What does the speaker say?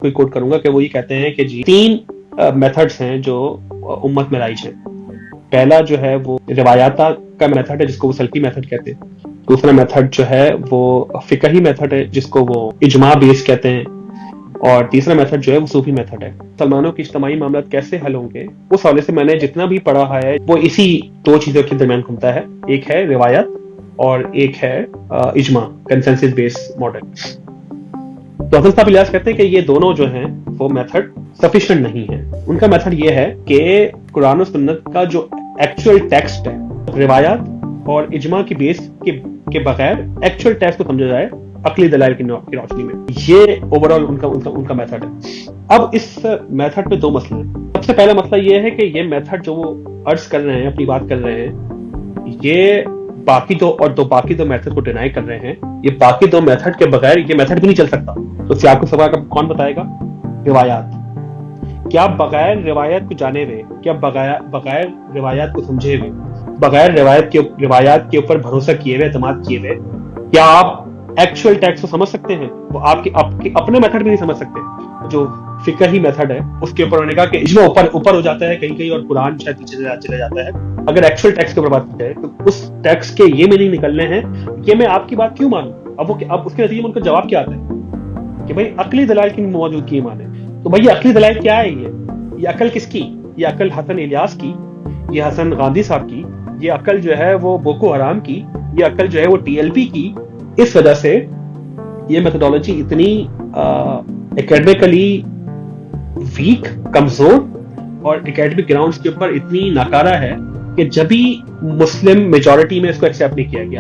کوئی کوٹ کروں گا کہ وہ یہ کہتے ہیں کہ جی 3 میتھڈز ہیں جو امت میں رائج ہیں. پہلا جو ہے وہ روایات کا میتھڈ ہے جس کو وہ سلفی میتھڈ کہتے ہیں. دوسرا میتھڈ جو ہے وہ فقہی میتھڈ ہے جس کو وہ اجماع بیس کہتے ہیں. اور تیسرا میتھڈ جو ہے وہ صوفی میتھڈ ہے. مسلمانوں کے اجتماعی معاملات کیسے حل ہوں گے اس حوالے سے میں نے جتنا بھی پڑھا ہے وہ اسی 2 چیزوں کے درمیان گھومتا ہے. ایک ہے روایت اور ایک ہے اجماع کنسنسس بیس ماڈل. تو حسن صاحب الیاس کہتے ہیں کہ یہ دونوں جو ہیں وہ میتھڈ سفیشینٹ نہیں ہے. ان کا میتھڈ یہ ہے کہ قرآن و سنت کا جو ایکچوئل ٹیکسٹ ہے روایات اور اجماع کی بیس کے بغیر ایکچوئل ٹیکسٹ کو سمجھا جائے عقلی دلائل کی روشنی میں. یہ اوورآل ان کا میتھڈ ہے. اب اس میتھڈ پہ 2 مسئلے ہیں. سب سے پہلا مسئلہ یہ ہے کہ یہ میتھڈ جو وہ عرض کر رہے ہیں اپنی بات کر رہے ہیں یہ باقی دو میتھڈ کو ڈینائی کر رہے ہیں. یہ باقی 2 میتھڈ کے بغیر یہ میتھڈ بھی نہیں چل سکتا. تو سیاق السباق کا کون بتائے گا؟ روایات. کیا بغیر روایت کو جانے ہوئے، کیا بغیر روایات کو سمجھے ہوئے، بغیر روایات کے اوپر بھروسہ کیے ہوئے، اعتماد کیے ہوئے، کیا آپ ایکچوئل ٹیکسٹ کو سمجھ سکتے ہیں؟ وہ آپ کے اپنے میتھڈ بھی نہیں سمجھ سکتے. جو فقہی میتھڈ ہے اس کے اوپر انہوں نے کہا کہ اجماع اوپر ہو جاتا ہے کہیں اور قرآن شاید پیچھے چلا جاتا ہے. اگر ایکچوئل ٹیکسٹ کے اوپر بات کی جائے تو اس ٹیکسٹ کے یہ میننگ نکلنے ہیں کہ میں آپ کی بات کیوں مانوں. اب اس کے نتیجے میں ان کا جواب کیا آتا ہے کہ بھائی عقلی دلائل کی موجودگی مانے. تو بھائی عقلی دلائل کیا ہے؟ یہ عقل کس کی؟ یہ عقل حسن الیاس کی، یہ حسن غاندھی صاحب کی، یہ عقل جو ہے وہ بوکو حرام کی، یہ عقل جو ہے وہ TLP کی. اس وجہ سے یہ میتھڈالوجی اتنی اکیڈمیکلی ویک، کمزور اور اکیڈمک گراؤنڈز کے اوپر اتنی ناکارہ ہے کہ جبھی مسلم میجورٹی میں اس کو ایکسیپٹ نہیں کیا گیا.